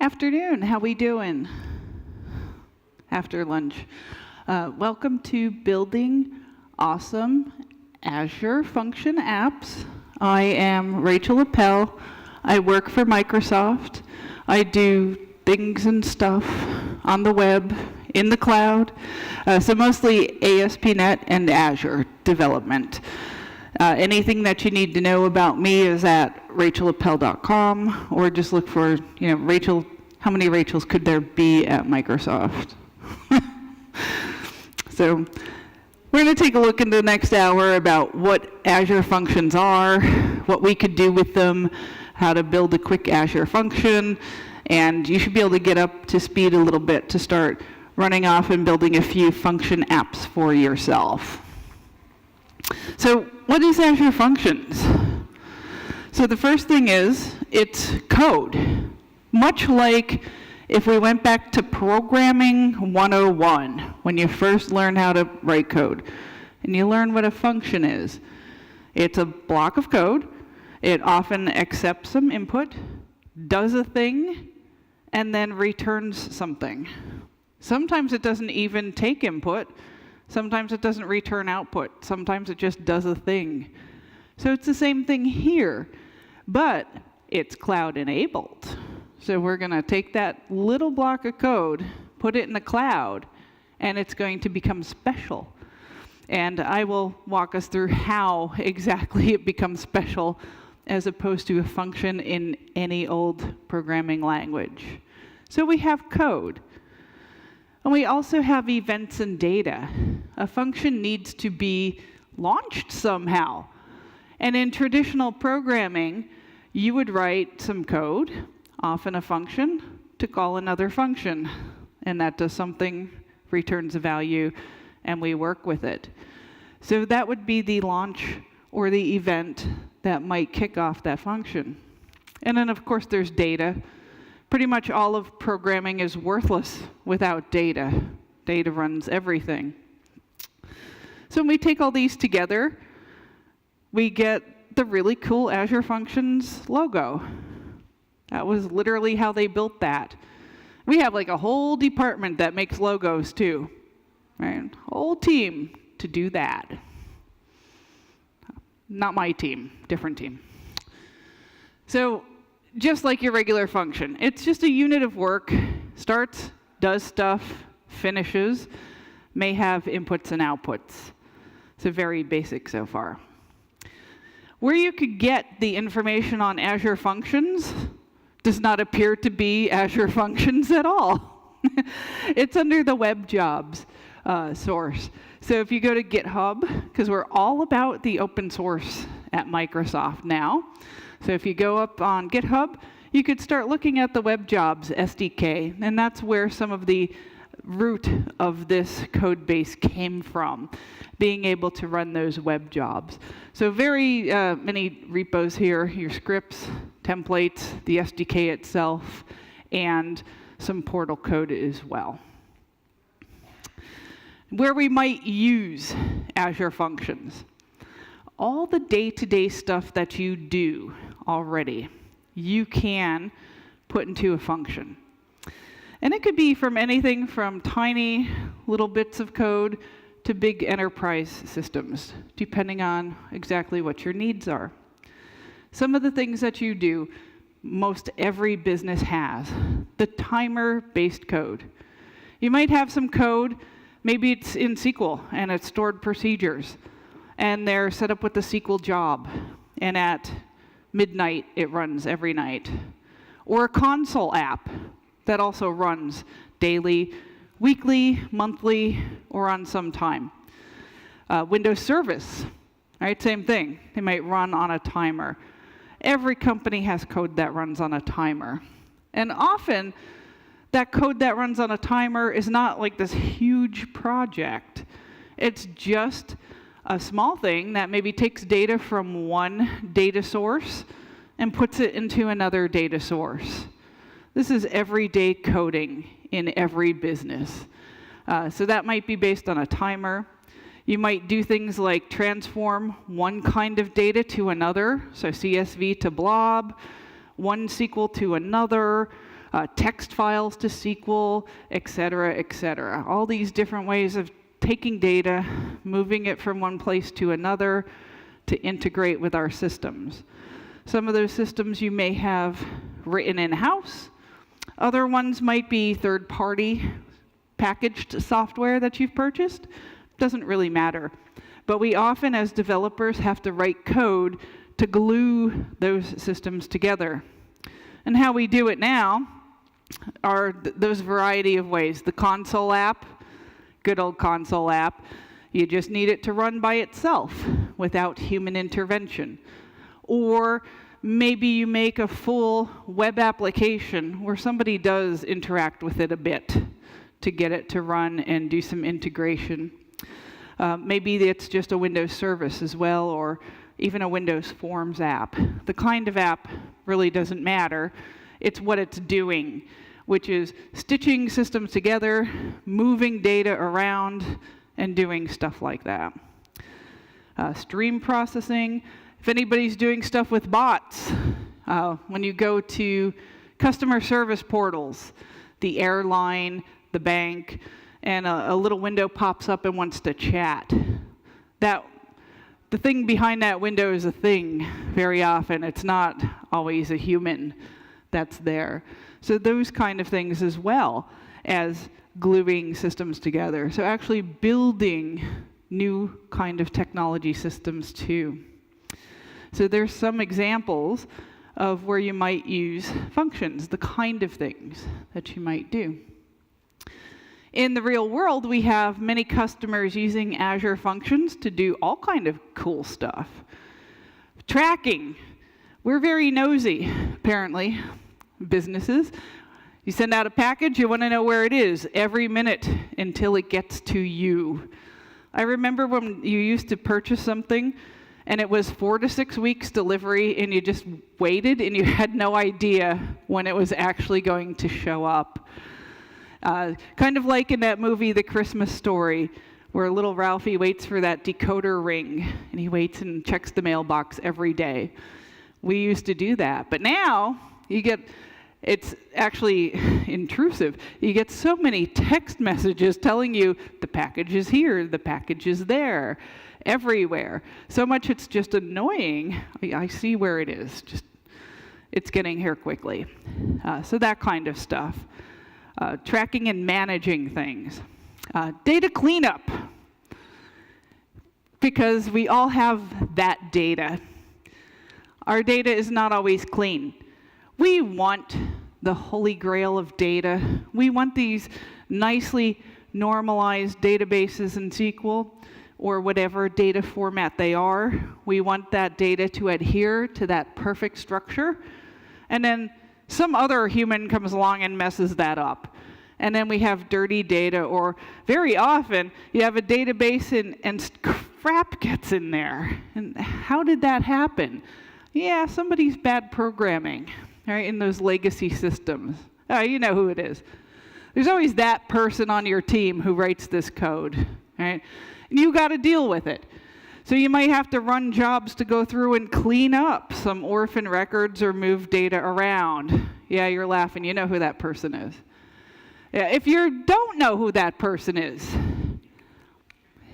Afternoon, how we doing? After lunch. Welcome to Building Awesome Azure Function Apps. I am Rachel Appel. I work for Microsoft. I do things and stuff on the web, in the cloud, so mostly ASP.NET and Azure development. Anything that you need to know about me is at rachelappel.com, or just look for, Rachel, how many Rachels could there be at Microsoft? So we're going to take a look in the next hour about what Azure Functions are, what we could do with them, how to build a quick Azure function, and you should be able to get up to speed a little bit to start running off and building a few function apps for yourself. So what is Azure Functions? So the first thing is, it's code. Much like if we went back to programming 101, when you first learn how to write code, and you learn what a function is. It's a block of code. It often accepts some input, does a thing, and then returns something. Sometimes it doesn't even take input. Sometimes it doesn't return output. Sometimes it just does a thing. So it's the same thing here, but it's cloud enabled. So we're going to take that little block of code, put it in the cloud, and it's going to become special. And I will walk us through how exactly it becomes special as opposed to a function in any old programming language. So we have code. And we also have events and data. A function needs to be launched somehow. And in traditional programming, you would write some code, often a function, to call another function. And that does something, returns a value, and we work with it. So that would be the launch or the event that might kick off that function. And then, of course, there's data. Pretty much all of programming is worthless without data. Data runs everything. So when we take all these together, we get the really cool Azure Functions logo. That was literally how they built that. We have like a whole department that makes logos too, right? Whole team to do that. Not my team, different team. So just like your regular function, it's just a unit of work, starts, does stuff, finishes, may have inputs and outputs. So very basic so far. Where you could get the information on Azure Functions does not appear to be Azure Functions at all. It's under the web jobs source. So if you go to GitHub, because we're all about the open source at Microsoft now. So if you go up on GitHub, you could start looking at the web jobs SDK, and that's where some of the root of this code base came from, being able to run those web jobs. So very many repos here, your scripts, templates, the SDK itself, and some portal code as well. Where we might use Azure Functions. All the day-to-day stuff that you do already, you can put into a function. And it could be from anything from tiny little bits of code to big enterprise systems, depending on exactly what your needs are. Some of the things that you do, most every business has. The timer-based code. You might have some code, maybe it's in SQL and it's stored procedures, and they're set up with the SQL job, and at midnight it runs every night. Or a console app that also runs daily, weekly, monthly, or on some time. Windows Service, right? Same thing. They might run on a timer. Every company has code that runs on a timer. And often, that code that runs on a timer is not like this huge project. It's just a small thing that maybe takes data from one data source and puts it into another data source. This is everyday coding in every business. So that might be based on a timer. You might do things like transform one kind of data to another, so CSV to blob, one SQL to another, text files to SQL, et cetera, et cetera. All these different ways of taking data, moving it from one place to another to integrate with our systems. Some of those systems you may have written in-house. Other ones might be third-party packaged software that you've purchased. Doesn't really matter. But we often, as developers, have to write code to glue those systems together. And how we do it now are those variety of ways. The console app, good old console app, you just need it to run by itself without human intervention. Or maybe you make a full web application where somebody does interact with it a bit to get it to run and do some integration. Maybe it's just a Windows service as well, or even a Windows Forms app. The kind of app really doesn't matter. It's what it's doing, which is stitching systems together, moving data around, and doing stuff like that. Stream processing. If anybody's doing stuff with bots, when you go to customer service portals, the airline, the bank, and a little window pops up and wants to chat. The thing behind that window is a thing very often. It's not always a human that's there. So those kind of things as well as gluing systems together. So actually building new kind of technology systems too. So there's some examples of where you might use functions, the kind of things that you might do. In the real world, we have many customers using Azure Functions to do all kind of cool stuff. Tracking. We're very nosy, apparently, businesses. You send out a package, you want to know where it is every minute until it gets to you. I remember when you used to purchase something and it was 4 to 6 weeks delivery and you just waited and you had no idea when it was actually going to show up. Kind of like in that movie, The Christmas Story, where little Ralphie waits for that decoder ring, and he waits and checks the mailbox every day. We used to do that, but now it's actually intrusive. You get so many text messages telling you the package is here, the package is there, everywhere. So much it's just annoying. I see where it is. It's getting here quickly. So that kind of stuff. Tracking and managing things. Data cleanup, because we all have that data. Our data is not always clean. We want the holy grail of data. We want these nicely normalized databases in SQL or whatever data format they are. We want that data to adhere to that perfect structure. And then some other human comes along and messes that up. And then we have dirty data, or very often you have a database and crap gets in there. And how did that happen? Yeah, somebody's bad programming, right, in those legacy systems. You know who it is. There's always that person on your team who writes this code, right? And you got to deal with it. So you might have to run jobs to go through and clean up some orphan records or move data around. Yeah, you're laughing. You know who that person is. Yeah, if you don't know who that person is,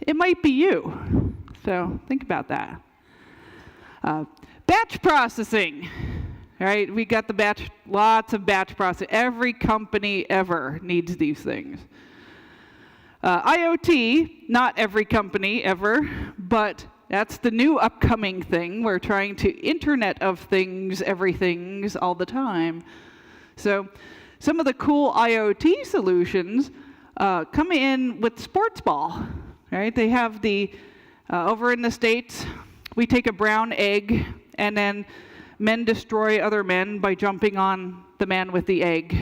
it might be you. So think about that. Batch processing. All right, we got lots of batch processing. Every company ever needs these things. IoT, not every company ever, but that's the new upcoming thing. We're trying to Internet of Things, everythings, all the time. So some of the cool IoT solutions come in with sports ball, right? They have over in the States, we take a brown egg and then men destroy other men by jumping on the man with the egg.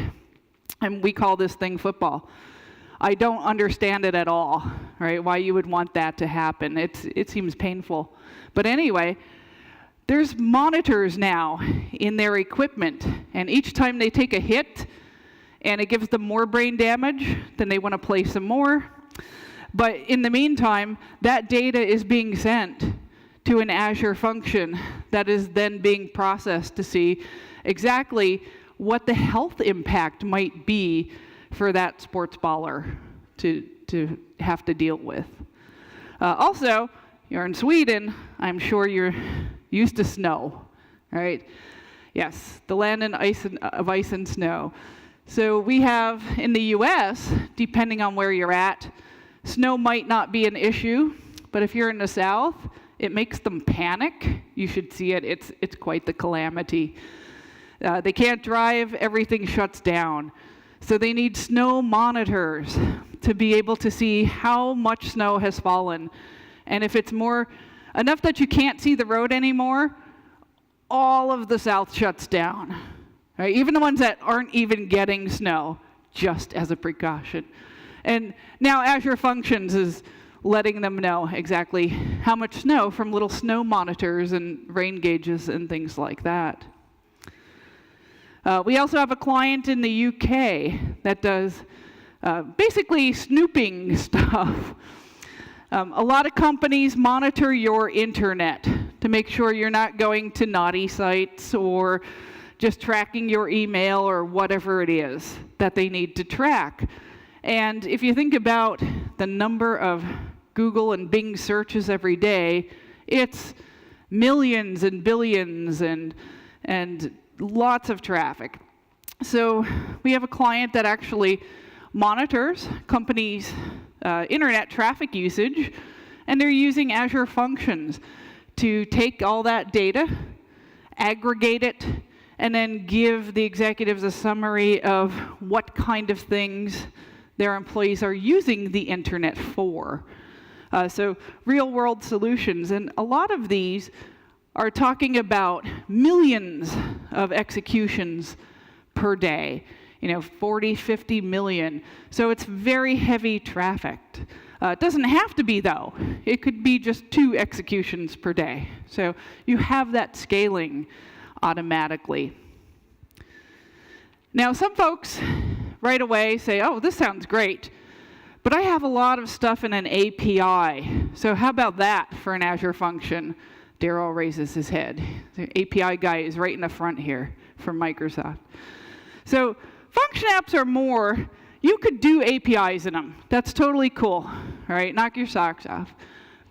And we call this thing football. I don't understand it at all, right? Why you would want that to happen. It seems painful. But anyway, there's monitors now in their equipment, and each time they take a hit and it gives them more brain damage, then they want to play some more. But in the meantime, that data is being sent to an Azure function that is then being processed to see exactly what the health impact might be for that sports baller to have to deal with. Also, you're in Sweden, I'm sure you're used to snow, right? Yes, the land of ice and snow. So we have, in the US, depending on where you're at, snow might not be an issue, but if you're in the South, it makes them panic. You should see it. It's quite the calamity. They can't drive, everything shuts down. So they need snow monitors to be able to see how much snow has fallen. And if it's more enough that you can't see the road anymore, all of the South shuts down. Right? Even the ones that aren't even getting snow, just as a precaution. And now Azure Functions is letting them know exactly how much snow from little snow monitors and rain gauges and things like that. We also have a client in the UK that does basically snooping stuff. A lot of companies monitor your internet to make sure you're not going to naughty sites or just tracking your email or whatever it is that they need to track. And if you think about the number of Google and Bing searches every day, it's millions and billions and lots of traffic. So we have a client that actually monitors companies' internet traffic usage, and they're using Azure Functions to take all that data, aggregate it, and then give the executives a summary of what kind of things their employees are using the internet for. So real-world solutions, and a lot of these are talking about millions of executions per day, 40, 50 million. So it's very heavy traffic. It doesn't have to be, though. It could be just 2 executions per day. So you have that scaling automatically. Now, some folks right away say, oh, this sounds great, but I have a lot of stuff in an API. So how about that for an Azure function? Daryl raises his head. The API guy is right in the front here from Microsoft. So function apps are more, you could do APIs in them. That's totally cool, all right? Knock your socks off.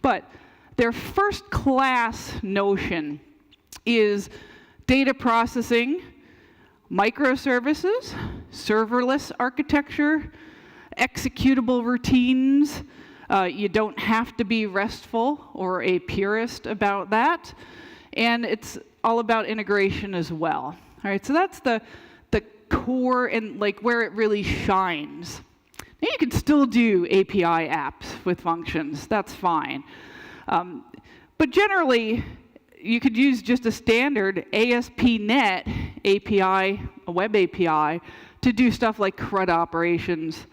But their first class notion is data processing, microservices, serverless architecture, executable routines. You don't have to be RESTful or a purist about that. And it's all about integration as well. All right, so that's the core and like where it really shines. Now you can still do API apps with functions. That's fine. But generally, you could use just a standard ASP.NET API, a web API, to do stuff like CRUD operations,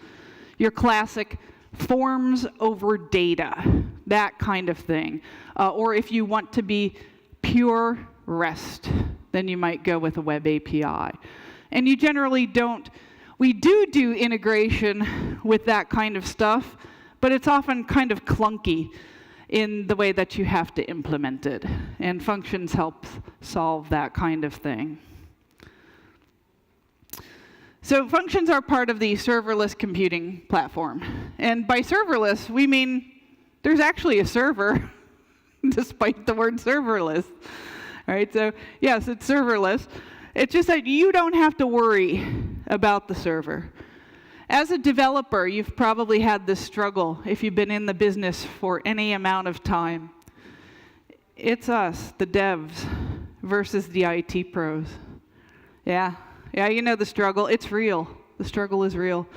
your classic forms over data, that kind of thing. Or if you want to be pure REST, then you might go with a web API. And you generally don't, we do integration with that kind of stuff, but it's often kind of clunky in the way that you have to implement it. And functions help solve that kind of thing. So functions are part of the serverless computing platform. And by serverless, we mean there's actually a server, despite the word serverless. All right, so yes, it's serverless. It's just that you don't have to worry about the server. As a developer, you've probably had this struggle if you've been in the business for any amount of time. It's us, the devs, versus the IT pros. Yeah, you know the struggle. It's real. The struggle is real.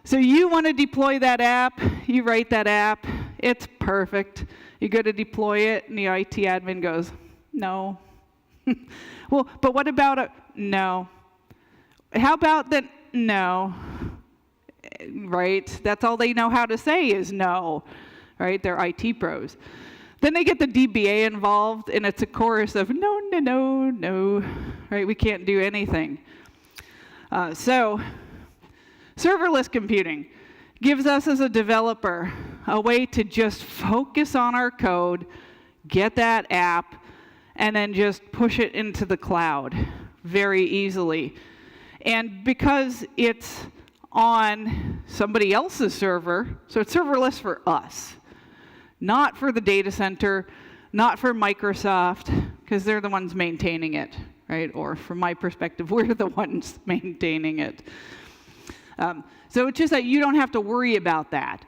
So you want to deploy that app, you write that app, it's perfect. You go to deploy it, and the IT admin goes, no. Well, but what about it? No. How about that? No. Right? That's all they know how to say is no. Right? They're IT pros. Then they get the DBA involved, and it's a chorus of no, no, no, no. Right? We can't do anything. So, serverless computing gives us as a developer a way to just focus on our code, get that app, and then just push it into the cloud very easily. And because it's on somebody else's server, so it's serverless for us, not for the data center, not for Microsoft, because they're the ones maintaining it, right? Or from my perspective, we're the ones maintaining it. So it's just that you don't have to worry about that.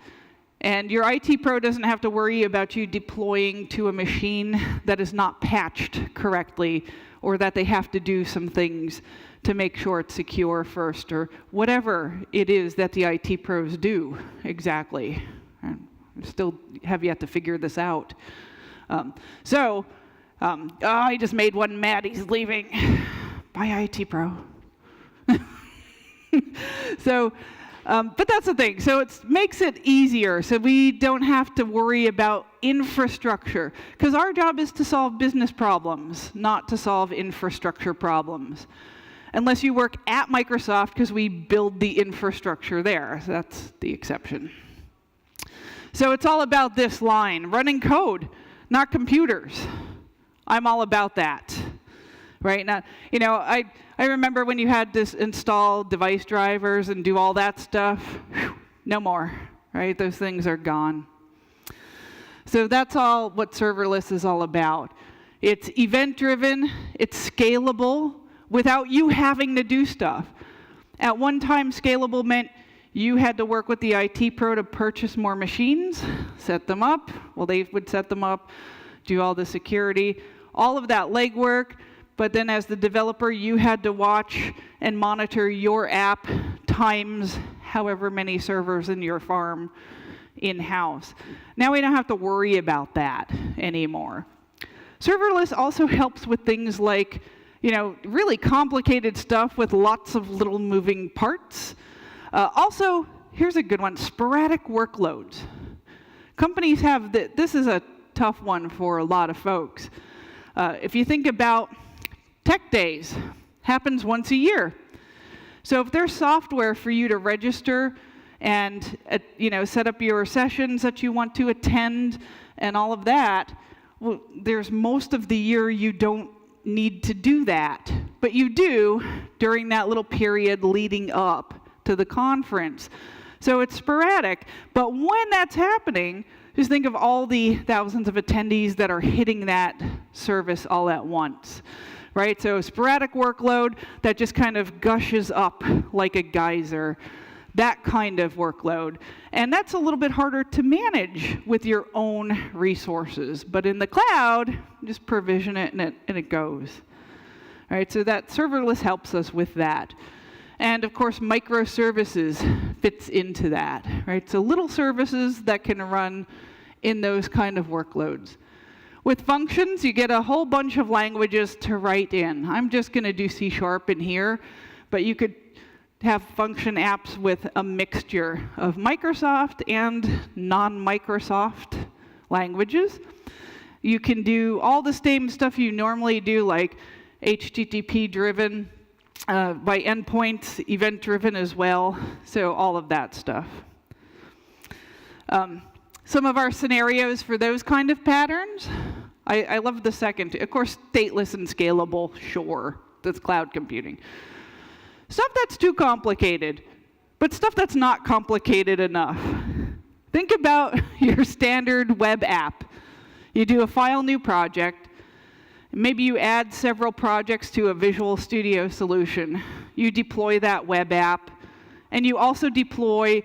And your IT pro doesn't have to worry about you deploying to a machine that is not patched correctly, or that they have to do some things to make sure it's secure first, or whatever it is that the IT pros do exactly. I still have yet to figure this out. I just made one mad. He's leaving. Bye, IT pro. But that's the thing. So it makes it easier, so we don't have to worry about infrastructure, because our job is to solve business problems, not to solve infrastructure problems. Unless you work at Microsoft, because we build the infrastructure there. So that's the exception. So it's all about this line, running code, not computers. I'm all about that. Right now, I remember when you had to install device drivers and do all that stuff. Whew, no more, right? Those things are gone. So that's all what serverless is all about. It's event-driven, it's scalable, without you having to do stuff. At one time, scalable meant you had to work with the IT pro to purchase more machines, set them up. Well, they would set them up, do all the security, all of that legwork. But then as the developer, you had to watch and monitor your app times however many servers in your farm in-house. Now we don't have to worry about that anymore. Serverless also helps with things like, really complicated stuff with lots of little moving parts. Also, here's a good one, sporadic workloads. Companies have, this is a tough one for a lot of folks. If you think about TechDays, happens once a year. So if there's software for you to register and set up your sessions that you want to attend and all of that, well, there's most of the year you don't need to do that. But you do during that little period leading up to the conference. So it's sporadic. But when that's happening, just think of all the thousands of attendees that are hitting that service all at once. Right, so sporadic workload that just kind of gushes up like a geyser, that kind of workload. And that's a little bit harder to manage with your own resources. But in the cloud, just provision it and it goes. All right, so that serverless helps us with that. And of course, microservices fits into that. Right, so little services that can run in those kind of workloads. With functions, you get a whole bunch of languages to write in. I'm just going to do C# in here, but you could have function apps with a mixture of Microsoft and non-Microsoft languages. You can do all the same stuff you normally do, like HTTP-driven, by endpoints, event-driven as well, so all of that stuff. Some of our scenarios for those kind of patterns, I love the second. Of course, stateless and scalable, sure, that's cloud computing. Stuff that's too complicated, but stuff that's not complicated enough. Think about your standard web app. You do a file new project. Maybe you add several projects to a Visual Studio solution. You deploy that web app, and you also deploy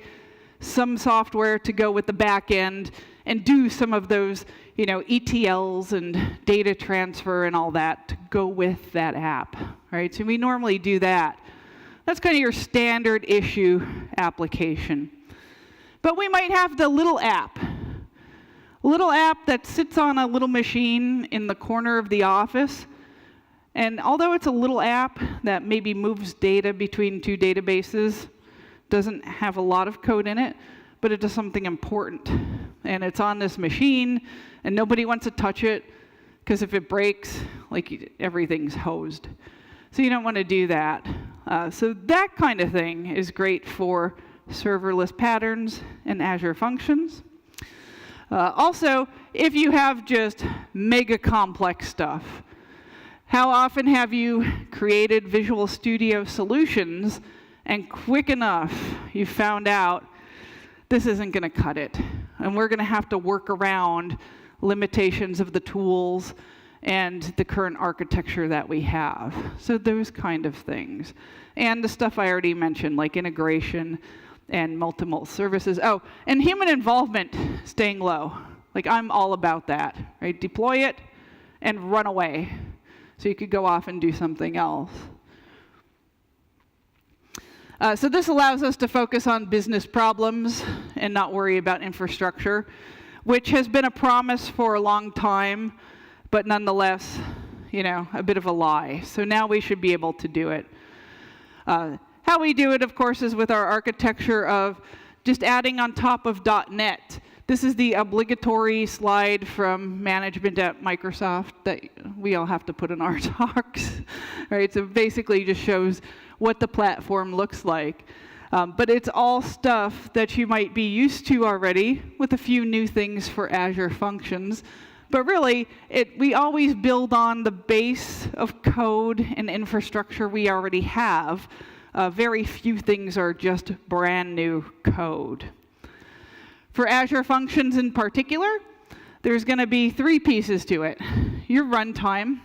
some software to go with the back end and do some of those, ETLs and data transfer and all that to go with that app, right? So we normally do that. That's kind of your standard issue application. But we might have the little app. A little app that sits on a little machine in the corner of the office. And although it's a little app that maybe moves data between two databases, doesn't have a lot of code in it, but it does something important. And it's on this machine, and nobody wants to touch it, because if it breaks, everything's hosed. So you don't want to do that. So that kind of thing is great for serverless patterns and Azure Functions. Also, if you have just mega complex stuff, How often have you created Visual Studio solutions and quick enough you found out this isn't going to cut it, and we're going to have to work around limitations of the tools and the current architecture that we have? So those kind of things. And the stuff I already mentioned, like integration and multiple services. Oh, and human involvement staying low. Like, I'm all about that, right? Deploy it and run away, so you could go off and do something else. So this allows us to focus on business problems and not worry about infrastructure, which has been a promise for a long time, but nonetheless, you know, a bit of a lie. So now we should be able to do it. How we do it, of course, is with our architecture of just adding on top of .NET. This is the obligatory slide from management at Microsoft that we all have to put in our talks, right? So basically just shows what the platform looks like. But it's all stuff that you might be used to already, with a few new things for Azure Functions. But really, we always build on the base of code and infrastructure we already have. Very few things are just brand new code. For Azure Functions in particular, there's going to be 3 pieces to it: your runtime,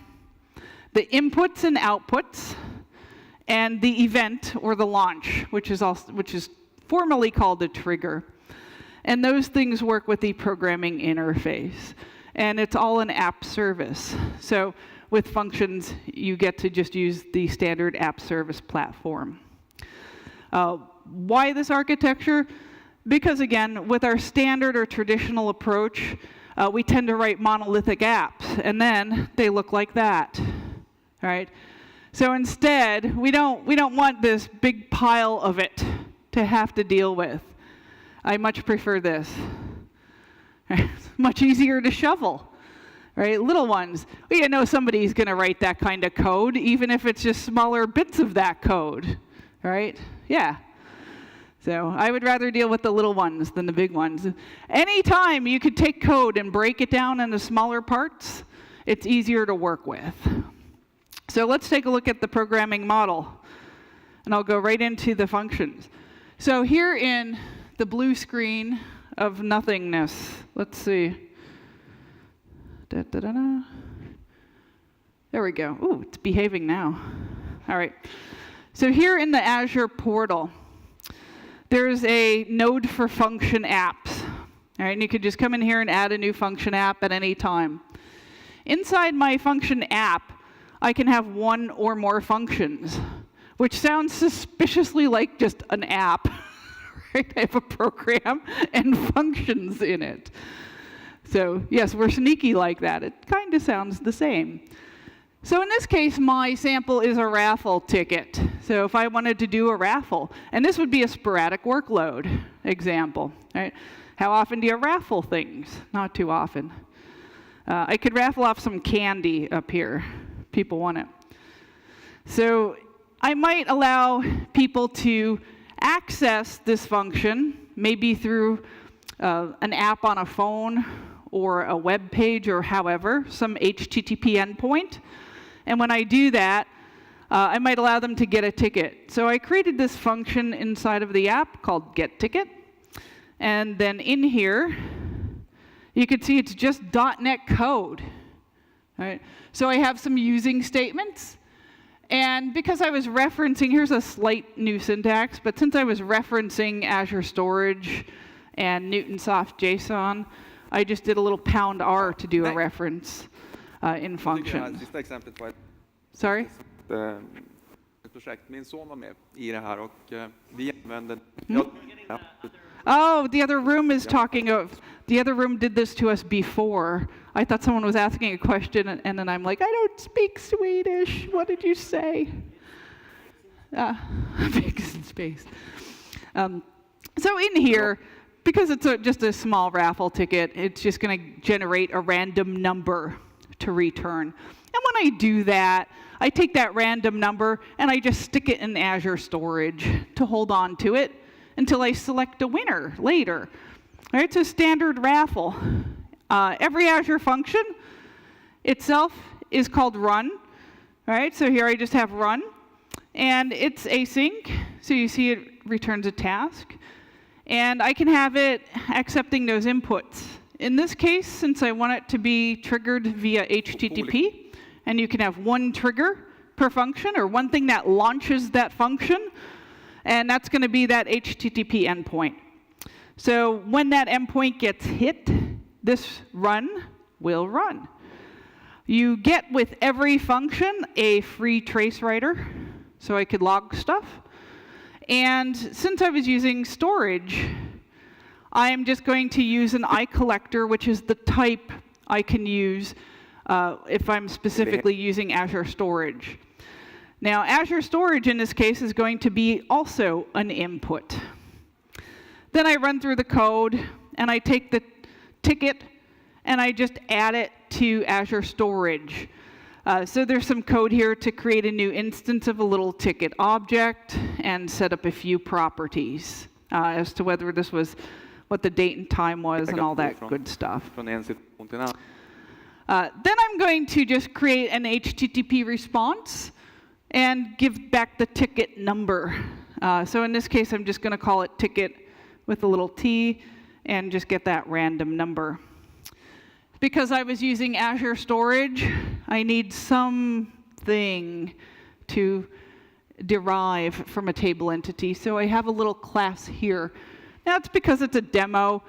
the inputs and outputs, and the event or the launch, which is formally called a trigger. And those things work with the programming interface. And it's all an app service. So with Functions, you get to just use the standard app service platform. Why this architecture? Because again, with our standard or traditional approach, we tend to write monolithic apps, and then they look like that, right? So instead, we don't want this big pile of it to have to deal with. I much prefer this. It's much easier to shovel, right? Little ones. We know somebody's going to write that kind of code, even if it's just smaller bits of that code, right? Yeah. So I would rather deal with the little ones than the big ones. Anytime you could take code and break it down into smaller parts, it's easier to work with. So let's take a look at the programming model, and I'll go right into the functions. So here in the blue screen of nothingness, let's see. There we go. Ooh, it's behaving now. All right. So here in the Azure portal, there's a node for function apps. All right, and you could just come in here and add a new function app at any time. Inside my function app, I can have 1 or more functions, which sounds suspiciously like just an app. Right? I have a program and functions in it. So yes, we're sneaky like that. It kind of sounds the same. So in this case, my sample is a raffle ticket. So if I wanted to do a raffle, and this would be a sporadic workload example, right? How often do you raffle things? Not too often. I could raffle off some candy up here. People want it. So I might allow people to access this function, maybe through an app on a phone or a web page or however, some HTTP endpoint. And when I do that, I might allow them to get a ticket. So I created this function inside of the app called getTicket. And then in here, you can see it's just .NET code. Right? So I have some using statements. And because I was referencing, here's a slight new syntax, but since I was referencing Azure Storage and Newtonsoft JSON, I just did a little £R to do a reference in function. Sorry? Oh, the other room is talking of, the other room did this to us before. I thought someone was asking a question, and then I'm like, I don't speak Swedish. What did you say? Pigs in space. So in here, because it's just a small raffle ticket, it's just going to generate a random number to return. And when I do that, I take that random number and I just stick it in Azure Storage to hold on to it until I select a winner later. All right, so standard raffle. Every Azure function itself is called run. All right, so here I just have run, and it's async, so you see it returns a task. And I can have it accepting those inputs. In this case, since I want it to be triggered via HTTP, and you can have one trigger per function, or one thing that launches that function, and that's going to be that HTTP endpoint. So when that endpoint gets hit, this run will run. You get with every function a free trace writer, so I could log stuff. And since I was using storage, I'm just going to use an iCollector, which is the type I can use if I'm specifically using Azure Storage. Now, Azure Storage in this case is going to be also an input. Then I run through the code, and I take the ticket, and I just add it to Azure Storage. So there's some code here to create a new instance of a little ticket object and set up a few properties as to whether this was what the date and time was and all that good stuff. Then I'm going to just create an HTTP response and give back the ticket number. So in this case, I'm just going to call it ticket with a little t and just get that random number. Because I was using Azure Storage, I need something to derive from a table entity. So I have a little class here. Now it's because it's a demo.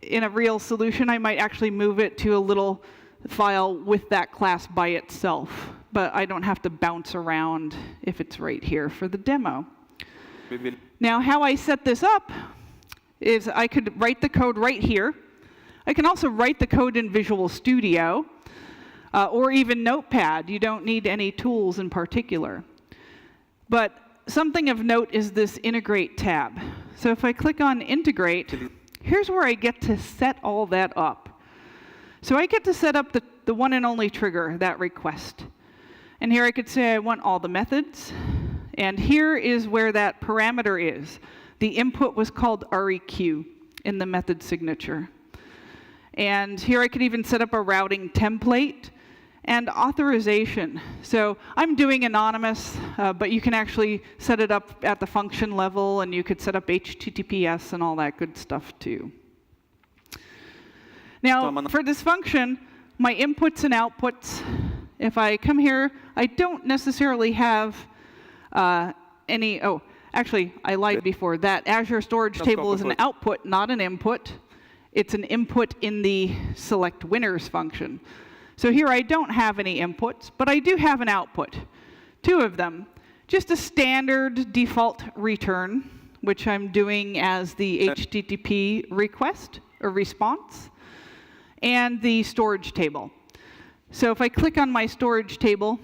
In a real solution, I might actually move it to a little file with that class by itself. But I don't have to bounce around if it's right here for the demo. Now how I set this up is I could write the code right here. I can also write the code in Visual Studio or even Notepad. You don't need any tools in particular. But something of note is this Integrate tab. So if I click on Integrate, here's where I get to set all that up. So I get to set up the one and only trigger, that request. And here I could say I want all the methods. And here is where that parameter is. The input was called REQ in the method signature. And here I could even set up a routing template and authorization. So I'm doing anonymous, but you can actually set it up at the function level, and you could set up HTTPS and all that good stuff too. Now, for this function, my inputs and outputs, if I come here, I don't necessarily have any, oh, actually, I lied before. That Azure Storage table is an output, not an input. It's an input in the select winners function. So here I don't have any inputs, but I do have an output. Two of them. Just a standard default return, which I'm doing as the HTTP request or response, and the storage table. So if I click on my storage table,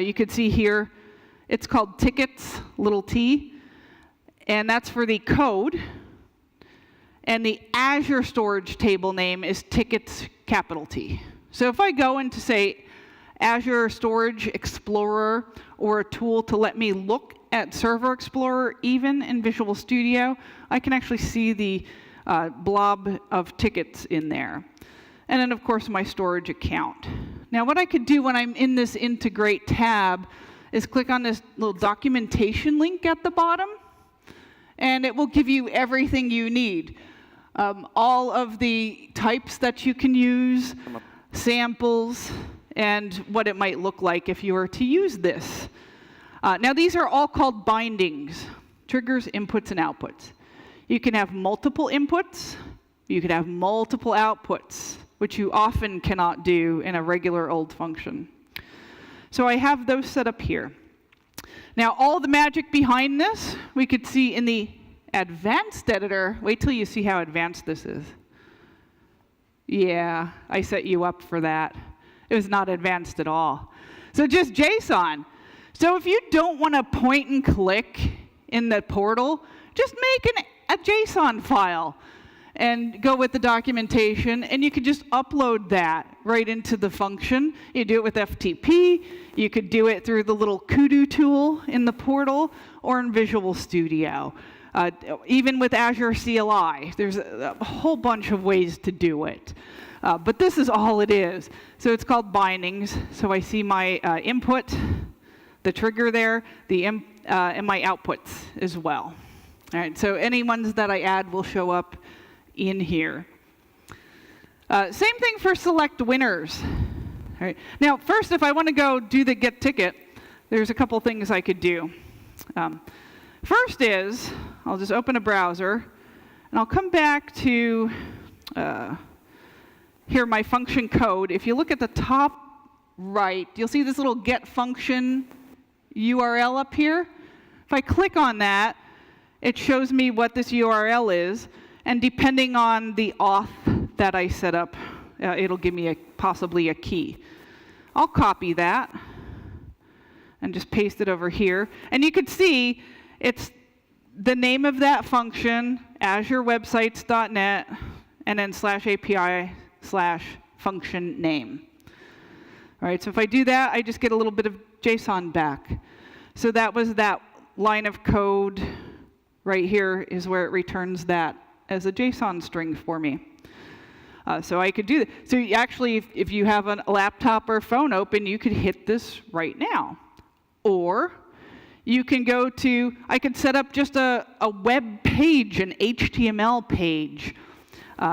you can see here, it's called tickets, little t, and that's for the code. And the Azure Storage table name is tickets, capital T. So if I go into, say, Azure Storage Explorer or a tool to let me look at Server Explorer, even in Visual Studio, I can actually see the blob of tickets in there. And then, of course, my storage account. Now, what I could do when I'm in this Integrate tab is click on this little documentation link at the bottom, and it will give you everything you need. All of the types that you can use, samples, and what it might look like if you were to use this. Now, these are all called bindings, triggers, inputs, and outputs. You can have multiple inputs. You could have multiple outputs, which you often cannot do in a regular old function. So I have those set up here. Now, all the magic behind this, we could see in the advanced editor. Wait till you see how advanced this is. Yeah, I set you up for that. It was not advanced at all. So just JSON. So if you don't want to point and click in the portal, just make a JSON file and go with the documentation, and you could just upload that right into the function. You do it with FTP. You could do it through the little Kudu tool in the portal or in Visual Studio. Even with Azure CLI, there's a whole bunch of ways to do it. But this is all it is. So it's called bindings. So I see my input, the trigger there, and my outputs as well. All right, so any ones that I add will show up in here. Same thing for select winners. All right. Now, first, if I want to go do the get ticket, there's a couple things I could do. First is, I'll just open a browser, and I'll come back to here, my function code. If you look at the top right, you'll see this little get function URL up here. If I click on that, it shows me what this URL is, and depending on the auth that I set up, it'll give me possibly a key. I'll copy that and just paste it over here. And you could see it's the name of that function, azurewebsites.net, and then /API/function name. All right, so if I do that, I just get a little bit of JSON back. So that was that line of code right here is where it returns that as a JSON string for me. So I could do that. So actually, if you have a laptop or phone open, you could hit this right now. Or you can go to, I could set up just a web page, an HTML page.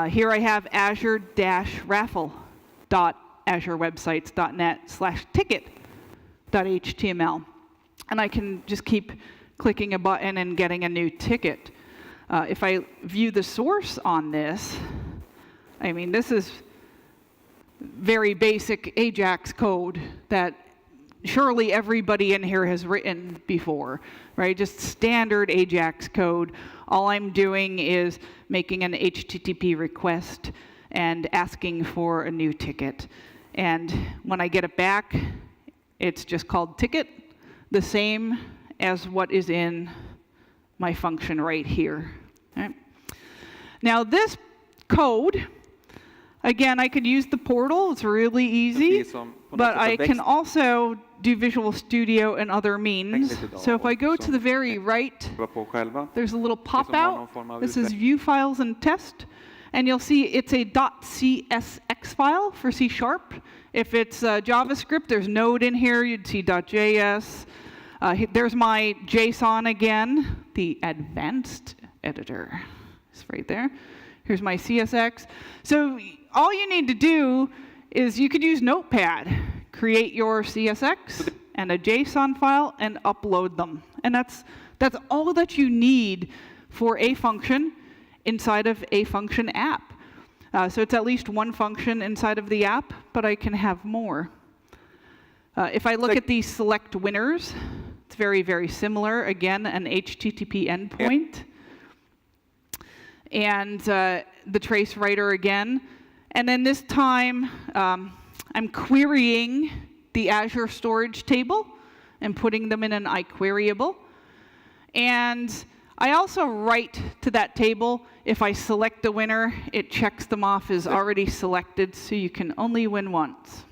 Here I have azure-raffle.azurewebsites.net/ticket.html. And I can just keep clicking a button and getting a new ticket. If I view the source on this, I mean, this is very basic AJAX code that surely everybody in here has written before, right? Just standard AJAX code. All I'm doing is making an HTTP request and asking for a new ticket. And when I get it back, it's just called ticket, the same as what is in my function right here. Right? Now this code, again, I could use the portal. It's really easy. But I can also do Visual Studio and other means. So if I go to the very right, there's a little pop-out. This is View Files and Test. And you'll see it's a .csx file for C#. If it's JavaScript, there's Node in here. You'd see .js. There's my JSON again, the advanced editor. It's right there. Here's my CSX. So all you need to do is you could use Notepad, create your CSX and a JSON file, and upload them. And that's all that you need for a function inside of a function app. So it's at least one function inside of the app, but I can have more. If I look at the select winners, it's very, very similar. Again, an HTTP endpoint. And the trace writer again. And then this time, I'm querying the Azure storage table and putting them in an iQueryable. And I also write to that table. If I select the winner, it checks them off as already selected, so you can only win once.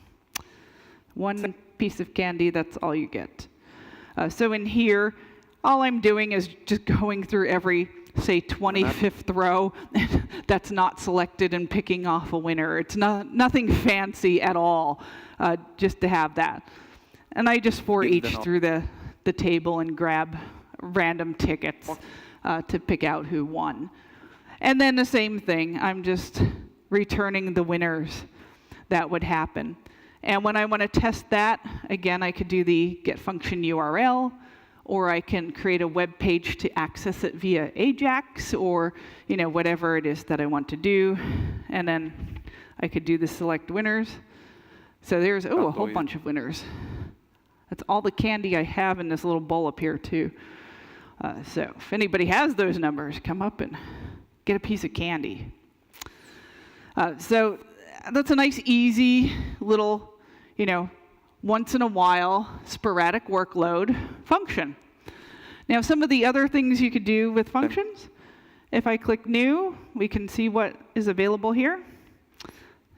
One piece of candy, that's all you get. So in here, all I'm doing is just going through every, say, 25th row that's not selected and picking off a winner. It's nothing fancy at all, just to have that. And I just for each through the table and grab random tickets to pick out who won. And then the same thing, I'm just returning the winners that would happen. And when I want to test that, again, I could do the get function URL, or I can create a web page to access it via AJAX, or whatever it is that I want to do. And then I could do the select winners. So there's a whole bunch of winners. That's all the candy I have in this little bowl up here too. So if anybody has those numbers, come up and get a piece of candy. So that's a nice, easy little, once in a while, sporadic workload function. Now, some of the other things you could do with functions, if I click New, we can see what is available here.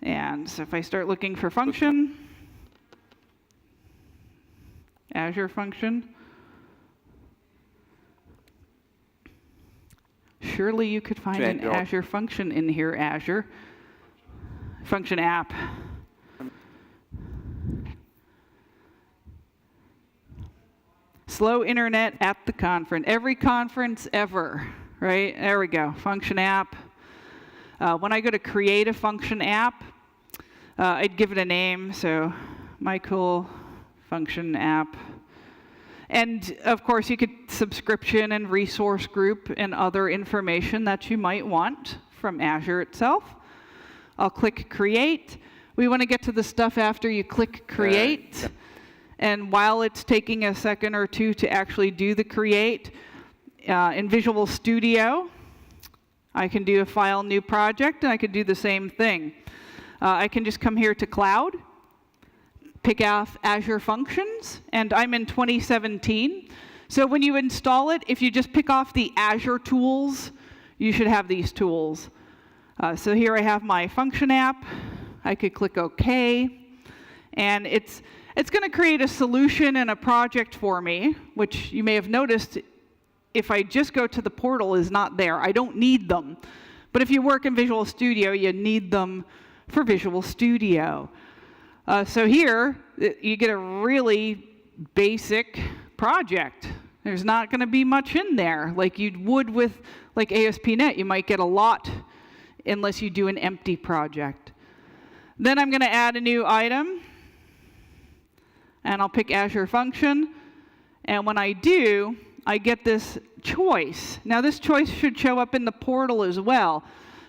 And so if I start looking for function, Azure function, surely you could find an Azure function in here, Azure. Function app. slow internet at the conference. Every conference ever, right? There we go, function app. When I go to create a function app, I'd give it a name, so my cool function app. And of course, you could subscription and resource group and other information that you might want from Azure itself. I'll click create. We want to get to the stuff after you click create. And while it's taking a second or two to actually do the create, in Visual Studio, I can do a file new project, and I could do the same thing. I can just come here to cloud, pick off Azure Functions, and I'm in 2017. So when you install it, if you just pick off the Azure tools, you should have these tools. So here I have my function app. I could click OK, and it's going to create a solution and a project for me, which you may have noticed if I just go to the portal is not there. I don't need them. But if you work in Visual Studio, you need them for Visual Studio. So here, you get a really basic project. There's not going to be much in there like you would with like ASP.NET. You might get a lot unless you do an empty project. Then I'm going to add a new item, and I'll pick Azure Function. And when I do, I get this choice. Now this choice should show up in the portal as well.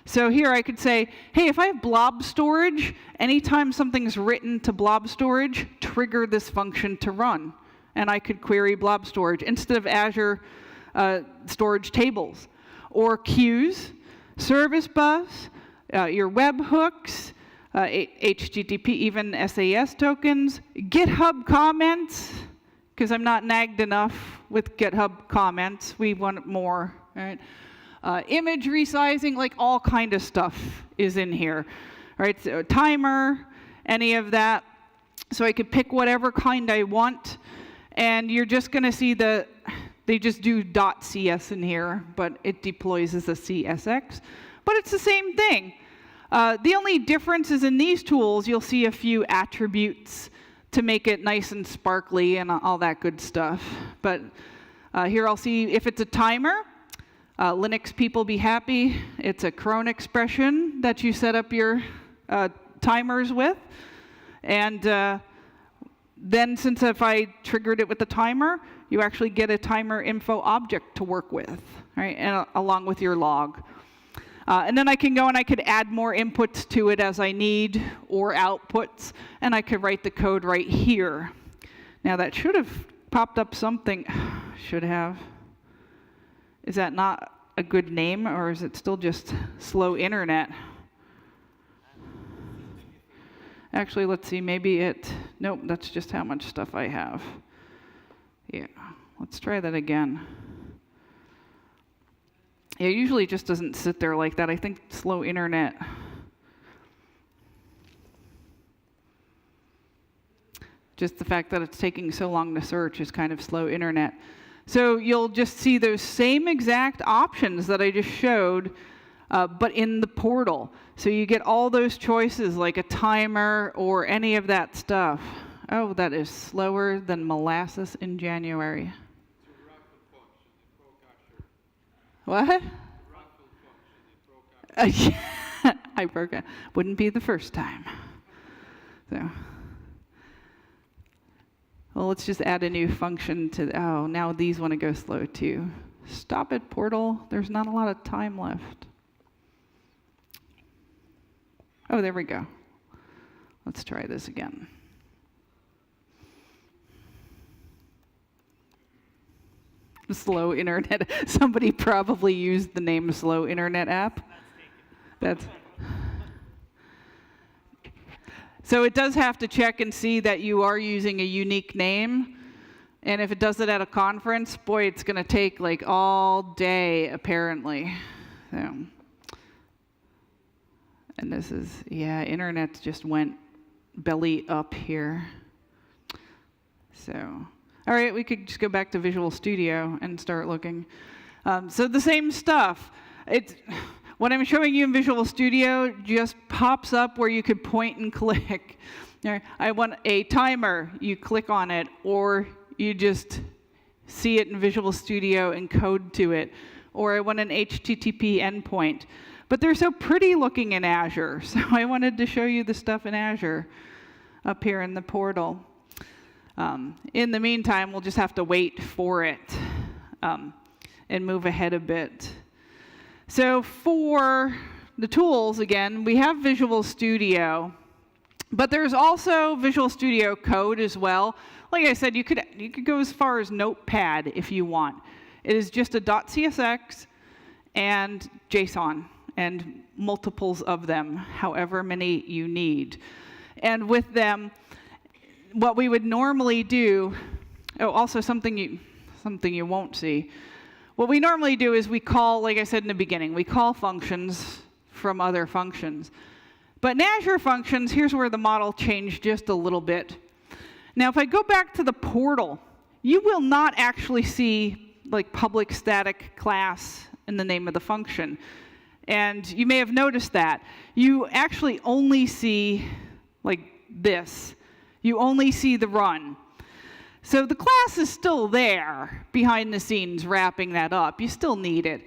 So here I could say, hey, if I have blob storage, anytime something's written to blob storage, trigger this function to run. And I could query blob storage instead of Azure storage tables. Or queues, service bus, your webhooks, HTTP, even SAS tokens, GitHub comments, because I'm not nagged enough with GitHub comments. We want more, right? Image resizing, like all kind of stuff is in here, right? So timer, any of that. So I could pick whatever kind I want, and you're just going to see they just do .cs in here, but it deploys as a CSX. But it's the same thing. The only difference is in these tools, you'll see a few attributes to make it nice and sparkly and all that good stuff. But here I'll see if it's a timer. Linux people be happy. It's a cron expression that you set up your timers with. And then since if I triggered it with the timer, you actually get a timer info object to work with, right? And along with your log. And then I can go and I could add more inputs to it as I need, or outputs, and I could write the code right here. Now that should have popped up something, should have. Is that not a good name, or is it still just slow internet? Actually, let's see, maybe nope, that's just how much stuff I have. Yeah, let's try that again. Yeah, usually it just doesn't sit there like that. I think slow internet. Just the fact that it's taking so long to search is kind of slow internet. So you'll just see those same exact options that I just showed, but in the portal. So you get all those choices like a timer or any of that stuff. Oh, that is slower than molasses in January. What? I broke it. Wouldn't be the first time. So, well, let's just add a new function to. Oh, now these want to go slow too. Stop it, portal. There's not a lot of time left. Oh, there we go. Let's try this again. Slow internet. Somebody probably used the name slow internet app. So it does have to check and see that you are using a unique name. And if it does it at a conference, boy, it's going to take like all day, apparently. So, and this is, yeah, internet just went belly up here. So. All right, we could just go back to Visual Studio and start looking. So the same stuff. What I'm showing you in Visual Studio just pops up where you could point and click. I want a timer. You click on it, or you just see it in Visual Studio and code to it, or I want an HTTP endpoint. But they're so pretty looking in Azure, so I wanted to show you the stuff in Azure up here in the portal. In the meantime, we'll just have to wait for it and move ahead a bit. So for the tools, again, we have Visual Studio, but there's also Visual Studio Code as well. Like I said, you could go as far as Notepad if you want. It is just a .csx and JSON, and multiples of them, however many you need. And with them, what we would normally do, also something you won't see. What we normally do is we call, like I said in the beginning, we call functions from other functions. But in Azure Functions, here's where the model changed just a little bit. Now, if I go back to the portal, you will not actually see like public static class in the name of the function. And you may have noticed that. You actually only see like this. You only see the run. So the class is still there behind the scenes wrapping that up. You still need it.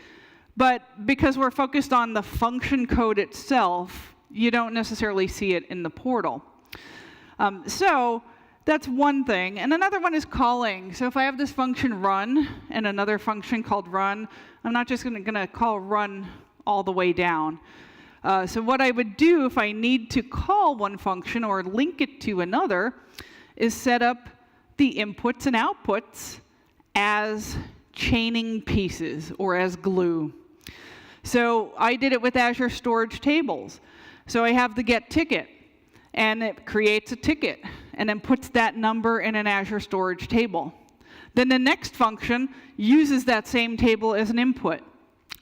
But because we're focused on the function code itself, you don't necessarily see it in the portal. So that's one thing. And another one is calling. So if I have this function run and another function called run, I'm not just going to call run all the way down. So what I would do if I need to call one function or link it to another is set up the inputs and outputs as chaining pieces or as glue. So I did it with Azure Storage Tables. So I have the get ticket, and it creates a ticket, and then puts that number in an Azure Storage Table. Then the next function uses that same table as an input.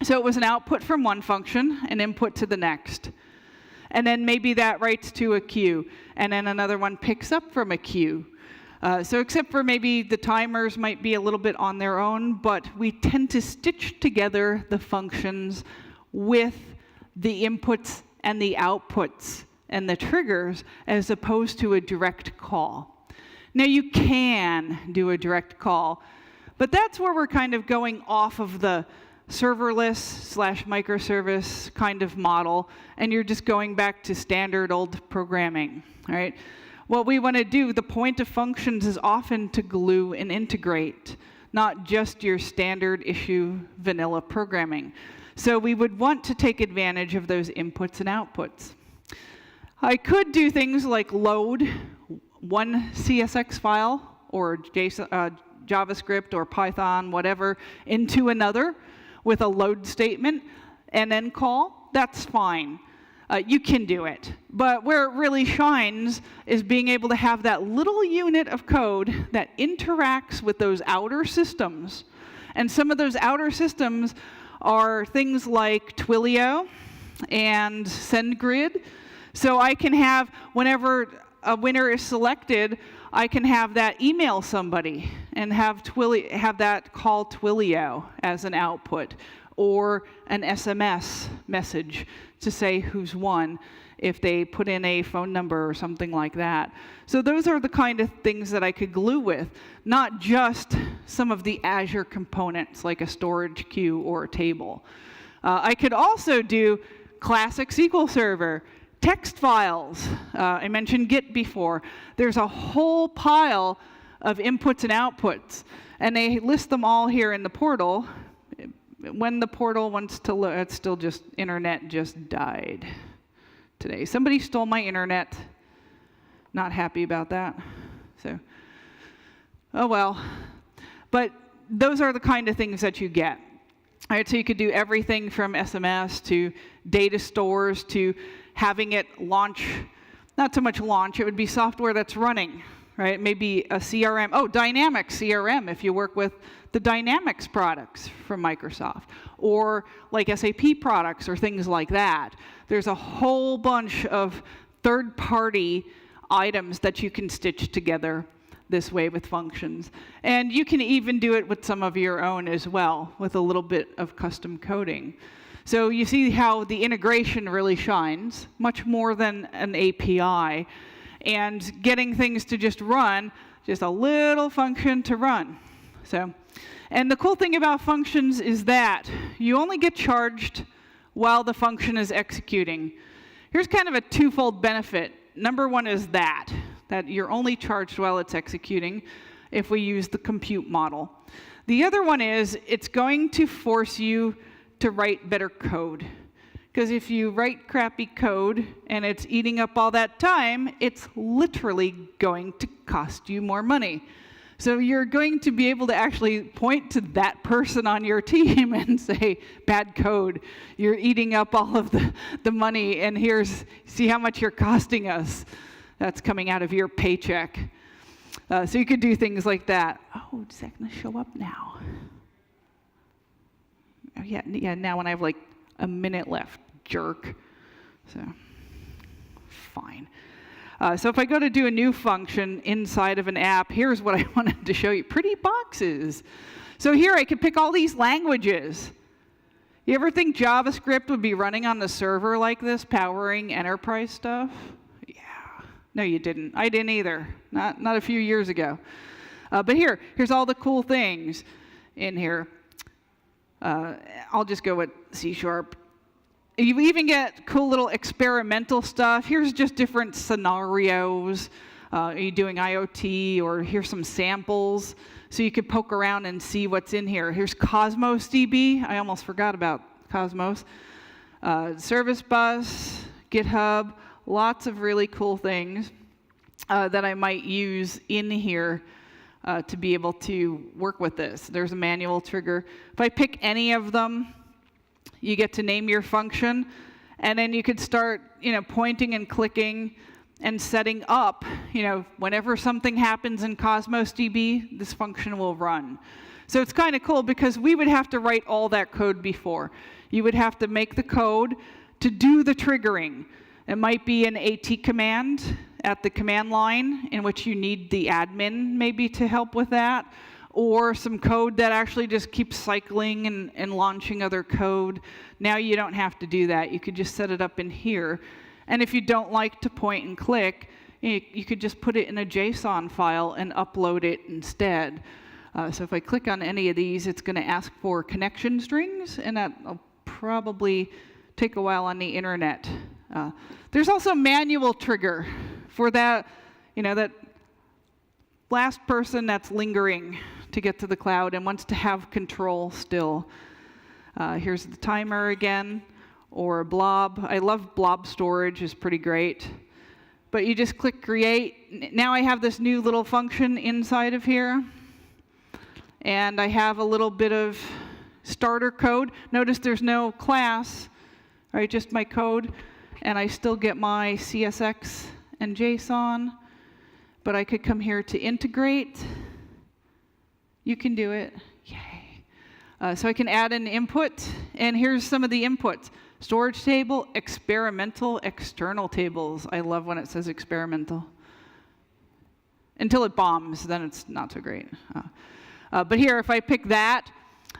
So it was an output from one function, an input to the next. And then maybe that writes to a queue, and then another one picks up from a queue. So except for maybe the timers might be a little bit on their own, but we tend to stitch together the functions with the inputs and the outputs and the triggers as opposed to a direct call. Now you can do a direct call, but that's where we're kind of going off of the serverless/microservice kind of model, and you're just going back to standard old programming, right? What we want to do, the point of functions is often to glue and integrate, not just your standard issue vanilla programming. So we would want to take advantage of those inputs and outputs. I could do things like load one CSX file or JavaScript or Python, whatever, into another with a load statement and then call. That's fine. You can do it. But where it really shines is being able to have that little unit of code that interacts with those outer systems. And some of those outer systems are things like Twilio and SendGrid. So I can have, whenever a winner is selected, I can have that email somebody and have that call Twilio as an output, or an SMS message to say who's won if they put in a phone number or something like that. So those are the kind of things that I could glue with, not just some of the Azure components like a storage queue or a table. I could also do classic SQL Server, text files. I mentioned Git before. There's a whole pile of inputs and outputs, and they list them all here in the portal. When the portal wants to load, it's still just, internet just died today. Somebody stole my internet. Not happy about that. So, oh well. But those are the kind of things that you get. All right, so you could do everything from SMS to data stores to having it launch, not so much launch, it would be software that's running, right? Maybe a CRM, Dynamics CRM if you work with the Dynamics products from Microsoft, or like SAP products or things like that. There's a whole bunch of third-party items that you can stitch together this way with functions. And you can even do it with some of your own as well, with a little bit of custom coding. So you see how the integration really shines, much more than an API. And getting things to just run, just a little function to run. So, and the cool thing about functions is that you only get charged while the function is executing. Here's kind of a twofold benefit. Number one is that you're only charged while it's executing if we use the compute model. The other one is it's going to force you to write better code. Because if you write crappy code and it's eating up all that time, it's literally going to cost you more money. So you're going to be able to actually point to that person on your team and say, bad code, you're eating up all of the money, and see how much you're costing us. That's coming out of your paycheck. So you could do things like that. Oh, is that going to show up now? Oh, yeah, now when I have like a minute left, jerk. So, fine. So if I go to do a new function inside of an app, here's what I wanted to show you. Pretty boxes. So here I could pick all these languages. You ever think JavaScript would be running on the server like this, powering enterprise stuff? Yeah. No, you didn't. I didn't either. Not a few years ago. But here's all the cool things in here. I'll just go with C#. You even get cool little experimental stuff. Here's just different scenarios. Are you doing IoT? Or here's some samples. So you could poke around and see what's in here. Here's Cosmos DB. I almost forgot about Cosmos. Service Bus, GitHub, lots of really cool things that I might use in here to be able to work with this. There's a manual trigger. If I pick any of them, you get to name your function, and then you could start, pointing and clicking and setting up, whenever something happens in Cosmos DB, this function will run. So it's kind of cool because we would have to write all that code before. You would have to make the code to do the triggering. It might be an AT command at the command line in which you need the admin maybe to help with that, or some code that actually just keeps cycling and launching other code. Now you don't have to do that. You could just set it up in here. And if you don't like to point and click, you could just put it in a JSON file and upload it instead. So if I click on any of these, it's going to ask for connection strings, and that'll probably take a while on the internet. There's also manual trigger for that, that last person that's lingering to get to the cloud and wants to have control still. Here's the timer again, or blob. I love blob storage, is pretty great. But you just click create. Now I have this new little function inside of here. And I have a little bit of starter code. Notice there's no class, right? Just my code. And I still get my CSX and JSON. But I could come here to integrate. You can do it. Yay. So I can add an input, and here's some of the inputs. Storage table, experimental, external tables. I love when it says experimental. Until it bombs, then it's not so great. But here, if I pick that,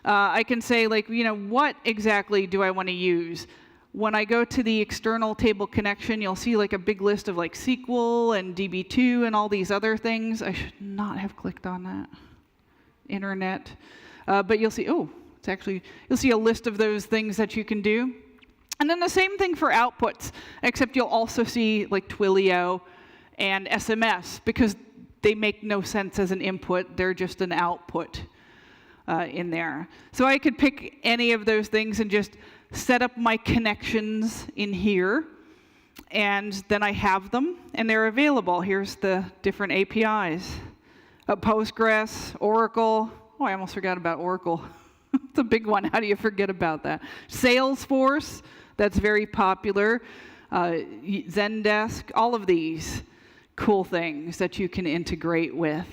I can say, what exactly do I want to use? When I go to the external table connection, you'll see a big list of SQL and DB2 and all these other things. I should not have clicked on that. Internet. But you'll see, you'll see a list of those things that you can do. And then the same thing for outputs, except you'll also see Twilio and SMS, because they make no sense as an input. They're just an output in there. So I could pick any of those things and just set up my connections in here, and then I have them, and they're available. Here's the different APIs. Postgres, Oracle. Oh, I almost forgot about Oracle. It's a big one. How do you forget about that? Salesforce, that's very popular. Zendesk, all of these cool things that you can integrate with.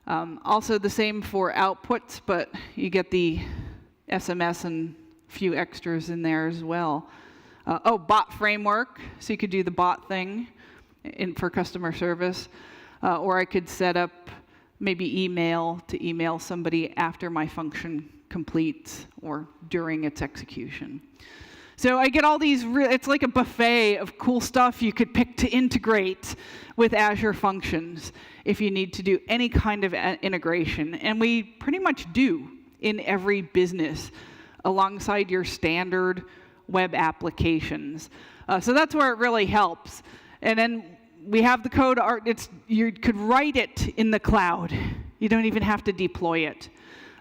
Also the same for outputs, but you get the SMS and a few extras in there as well. Bot framework, so you could do the bot thing for customer service. Or I could set up maybe email to email somebody after my function completes or during its execution. So I get all these, it's like a buffet of cool stuff you could pick to integrate with Azure Functions if you need to do any kind of integration. And we pretty much do in every business alongside your standard web applications. So that's where it really helps. And then we have the code, you could write it in the cloud. You don't even have to deploy it.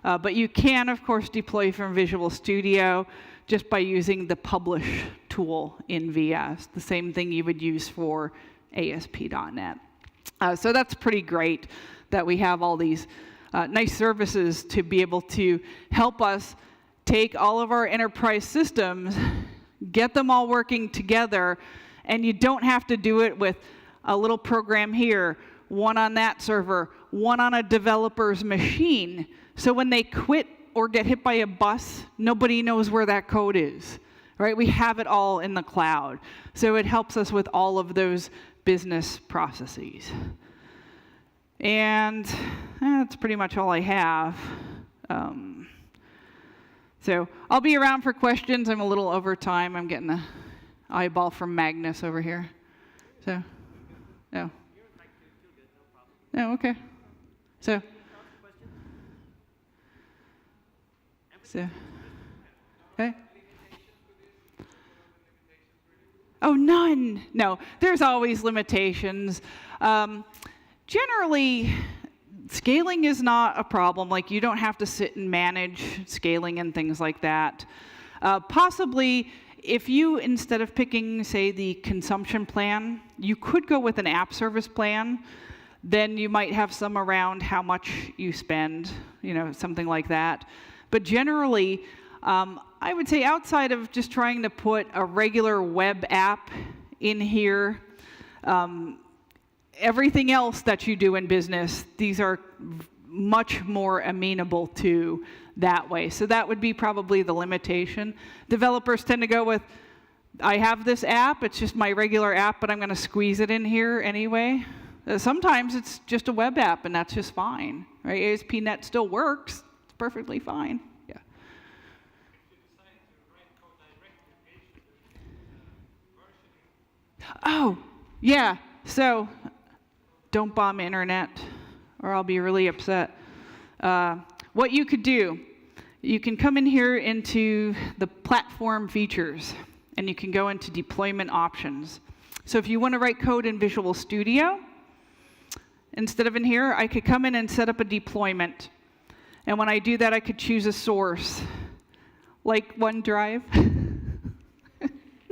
But you can, of course, deploy from Visual Studio just by using the publish tool in VS, the same thing you would use for ASP.NET. So that's pretty great that we have all these nice services to be able to help us take all of our enterprise systems, get them all working together, and you don't have to do it with a little program here, one on that server, one on a developer's machine. So when they quit or get hit by a bus, nobody knows where that code is, right? We have it all in the cloud. So it helps us with all of those business processes. And that's pretty much all I have. So I'll be around for questions. I'm a little over time. I'm getting an eyeball from Magnus over here. So, no. No, okay. So, okay. Oh, none. No, there's always limitations. Generally, scaling is not a problem. Like, you don't have to sit and manage scaling and things like that. Possibly, if you, instead of picking, say, the consumption plan, you could go with an app service plan. Then you might have some around how much you spend, something like that. But generally, I would say outside of just trying to put a regular web app in here, everything else that you do in business, these are much more amenable to that way. So that would be probably the limitation. Developers tend to go with, I have this app, it's just my regular app, but I'm going to squeeze it in here anyway. Sometimes it's just a web app, and that's just fine. Right? ASP.NET still works. It's perfectly fine. Yeah. Oh, yeah. So don't bomb internet, or I'll be really upset. What you could do, you can come in here into the platform features, and you can go into deployment options. So if you want to write code in Visual Studio, instead of in here, I could come in and set up a deployment. And when I do that, I could choose a source, like OneDrive.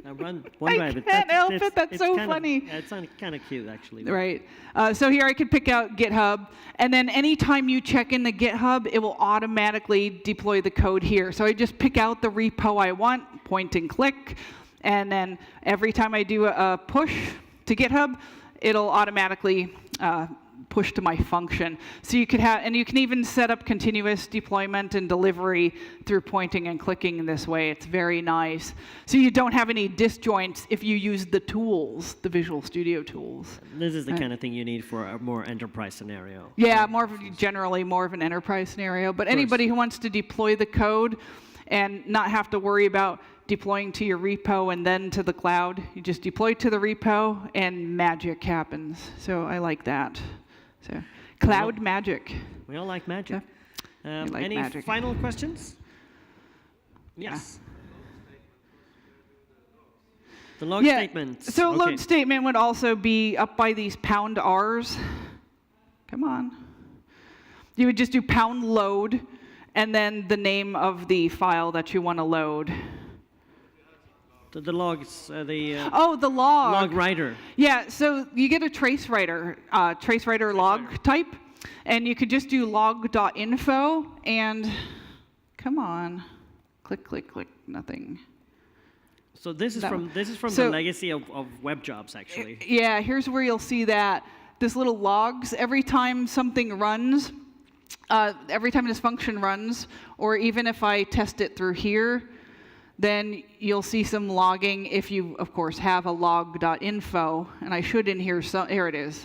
OneDrive. I can't help it. That's so funny. It's kind of cute, actually. Right. So here I could pick out GitHub. And then anytime you check in the GitHub, it will automatically deploy the code here. So I just pick out the repo I want, point and click. And then every time I do a push to GitHub, it'll automatically push to my function. So you could have, and you can even set up continuous deployment and delivery through pointing and clicking this way. It's very nice. So you don't have any disjoints if you use the tools, the Visual Studio tools. This is the kind of thing you need for a more enterprise scenario. Yeah, generally more of an enterprise scenario. But anybody who wants to deploy the code and not have to worry about deploying to your repo and then to the cloud, you just deploy to the repo and magic happens. So I like that. So cloud magic. We all like magic. Yeah. Like any magic. Final questions? Yes. The log statement. So load statement would also be up by these £Rs. Come on. You would just do $load and then the name of the file that you want to load. The logs, the log. Log writer. Yeah, so you get a trace writer log type, and you could just do log.info, and come on, click, click, click, nothing. So this is from the legacy of web jobs, actually. Yeah, here's where you'll see that this little logs every time something runs, every time this function runs, or even if I test it through here. Then you'll see some logging if you, of course, have a log.info. And I should in here, here it is.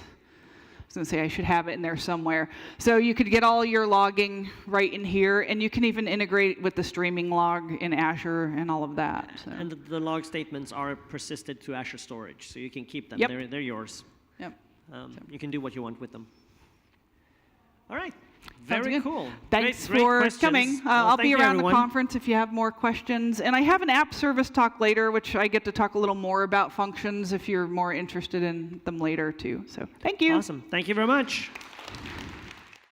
was going to say I should have it in there somewhere. So you could get all your logging right in here, and you can even integrate with the streaming log in Azure and all of that. So. And the log statements are persisted to Azure Storage, so you can keep them. Yep. They're yours. Yep. You can do what you want with them. All right. Sounds Very good. cool. Thanks Great for questions. coming. Well, I'll thank be you, around everyone. the conference if you have more questions. And I have an app service talk later, which I get to talk a little more about functions if you're more interested in them later, too. So thank you. Awesome. Thank you very much.